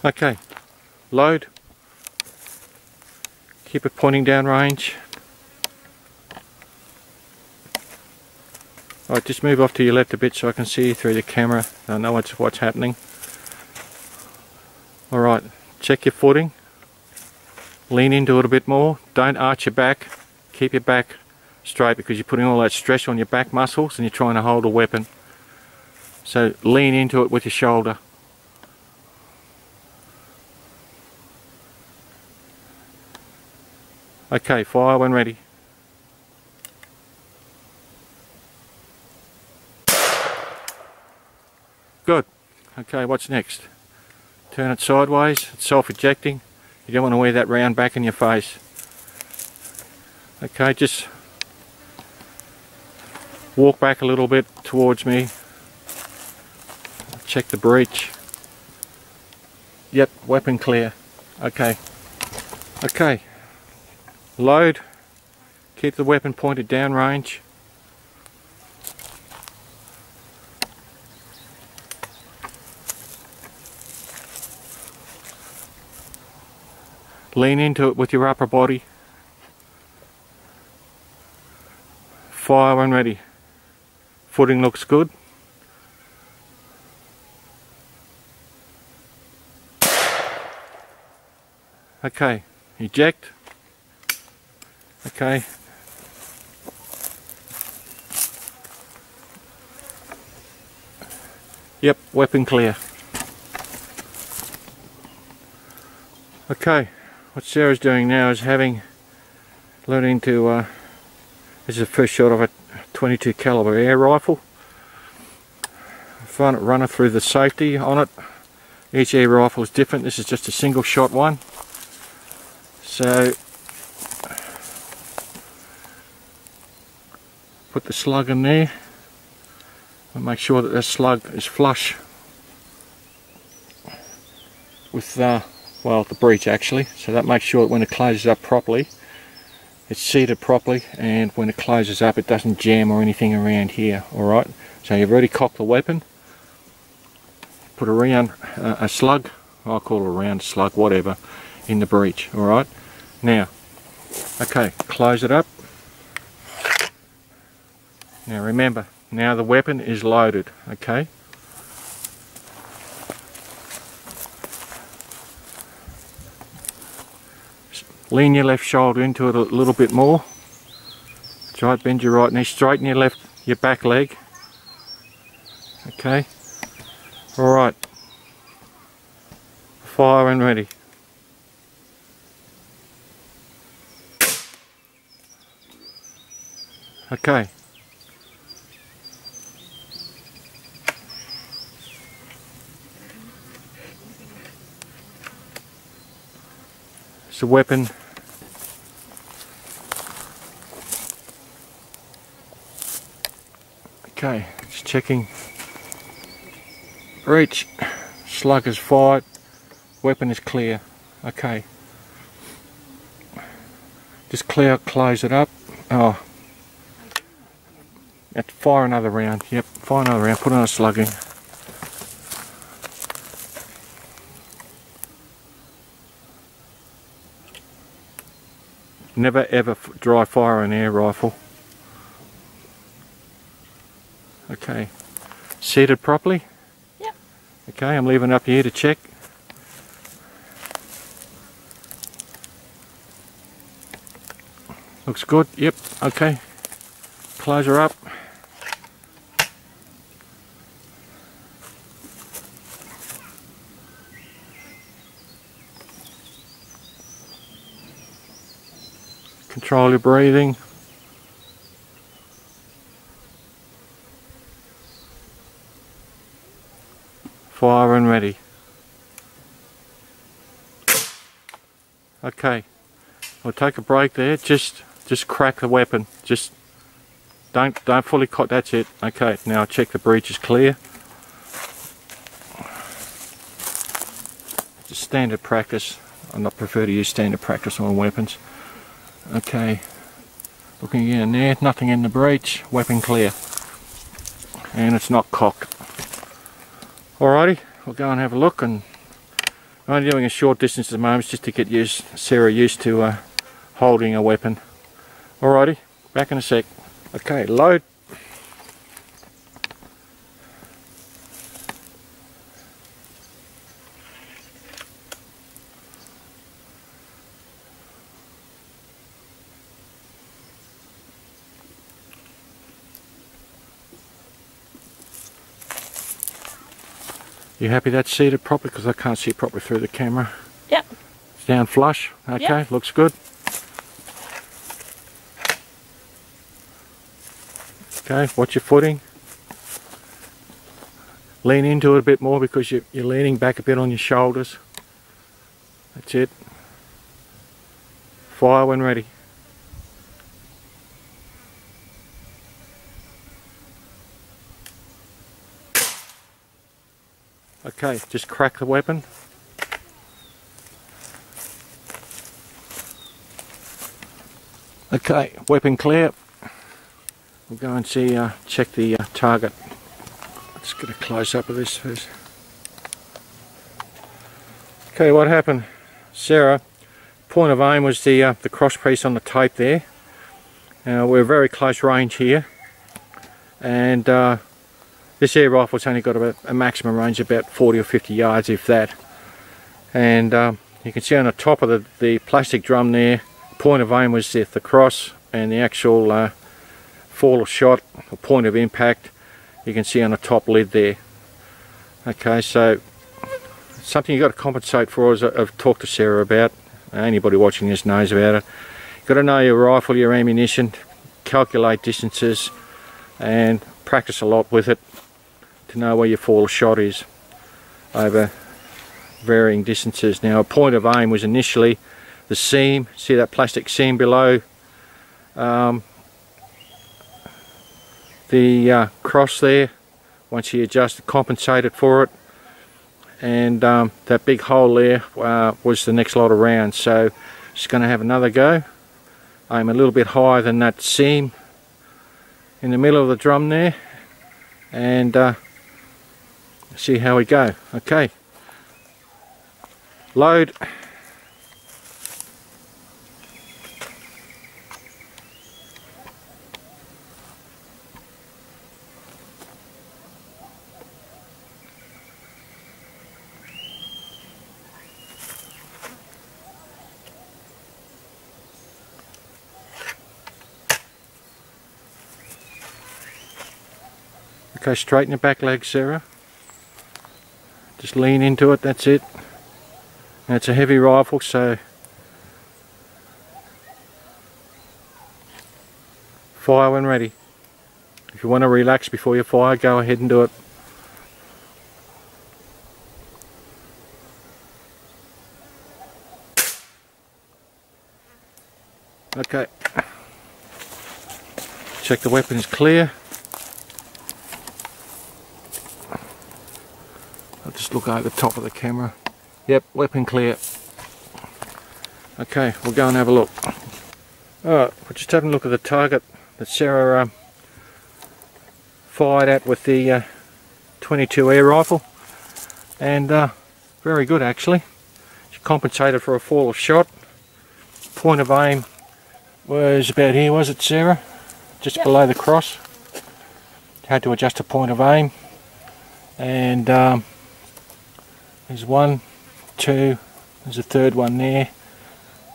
Okay, load, keep it pointing down range. Alright, just move off to your left a bit so I can see you through the camera. I know what's happening. Alright, check your footing, lean into it a bit more, don't arch your back, keep your back straight because you're putting all that stress on your back muscles and you're trying to hold a weapon. So lean into it with your shoulder. Okay, fire when ready. Good. Okay, what's next? Turn it sideways, it's self-ejecting. You don't want to wear that round back in your face. Okay, just walk back a little bit towards me. Check the breech. Yep, weapon clear. Okay. Okay. Load, keep the weapon pointed down range. Lean into it with your upper body. Fire when ready. Footing looks good. Okay, eject. Okay. Yep, weapon clear. Okay, what Sarah's doing now is learning to, this is the first shot of a 22 caliber air rifle. Run her through the safety on it. Each air rifle is different. This is just a single shot one. So put the slug in there and make sure that the slug is flush with well, the breech actually, so that makes sure that when it closes up properly it's seated properly, and when it closes up it doesn't jam or anything around here. Alright, so you've already cocked the weapon, put a slug, I'll call it a round slug, whatever, in the breech. Alright, now, okay, close it up. Now remember, now the weapon is loaded, okay? Lean your left shoulder into it a little bit more. Try to bend your right knee, straighten your back leg. Okay? Alright. Fire and ready. Okay. It's a weapon. Okay, just checking. Breech. Slug is fired. Weapon is clear. Okay. Just close it up. Oh. Fire another round. Yep, fire another round. Put another slug in. Never ever dry fire an air rifle. Okay. Seated properly? Yep. Okay, I'm leaving it up here to check. Looks good. Yep. Okay. Close her up. Control your breathing. Fire and ready. Okay, we'll take a break there. Just crack the weapon. Just don't fully cock. That's it. Okay, now check the breech is clear. Just standard practice. not prefer to use standard practice on weapons. Okay, looking in there, nothing in the breech, weapon clear, and it's not cocked. Alrighty, we'll go and have a look, and I'm only doing a short distance at the moment just to get Sarah used to holding a weapon. Alrighty, back in a sec. Okay, load. You happy that's seated properly? Because I can't see it properly through the camera. Yep. It's down flush. Okay, yep. Looks good. Okay, watch your footing. Lean into it a bit more because you're leaning back a bit on your shoulders. That's it. Fire when ready. Okay, just crack the weapon. Okay, weapon clear. We'll go and see, check the target. Let's get a close up of this first. Okay, what happened? Sarah, point of aim was the cross piece on the tape there. We're very close range here, and this air rifle's only got about a maximum range of about 40 or 50 yards, if that. And you can see on the top of the plastic drum there, point of aim was the cross, and the actual fall of shot, or point of impact, you can see on the top lid there. Okay, so something you've got to compensate for, as I've talked to Sarah about. Anybody watching this knows about it. You've got to know your rifle, your ammunition, calculate distances, and practice a lot with it to know where your fall of shot is over varying distances. Now, a point of aim was initially the seam. See that plastic seam below the cross there? Once you adjust it, compensated for it, and that big hole there was the next lot of rounds. So just going to have another go. Aim a little bit higher than that seam in the middle of the drum there, and see how we go. Okay, load. Okay, straighten your back leg, Sarah. Just lean into it, that's it. And it's a heavy rifle, so fire when ready. If you want to relax before you fire, go ahead and do it. Okay. Check the weapon is clear. I'll just look over the top of the camera. Yep, weapon clear. Okay, we'll go and have a look. Alright, we're just having a look at the target that Sarah fired at with the 22 air rifle, and very good actually. She compensated for a fall of shot. Point of aim was about here, was it, Sarah? Just yep. Below the cross. Had to adjust the point of aim, and there's one, two, there's a third one there.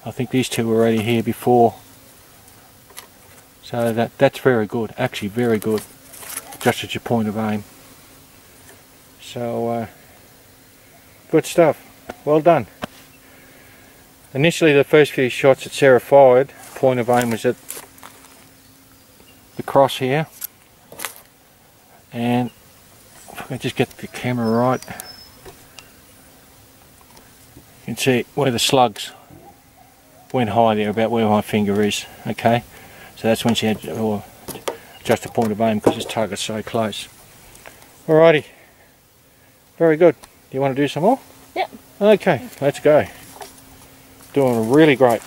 I think these two were already here before. So that's very good, actually very good. Just at your point of aim. So good stuff, well done. Initially the first few shots that Sarah fired, point of aim was at the cross here. And if I just get the camera right, you can see where the slugs went high there, about where my finger is. Okay, so that's when she had just a point of aim because this target's so close. Alrighty, very good. Do you want to do some more? Yep. Okay, let's go. doing really great.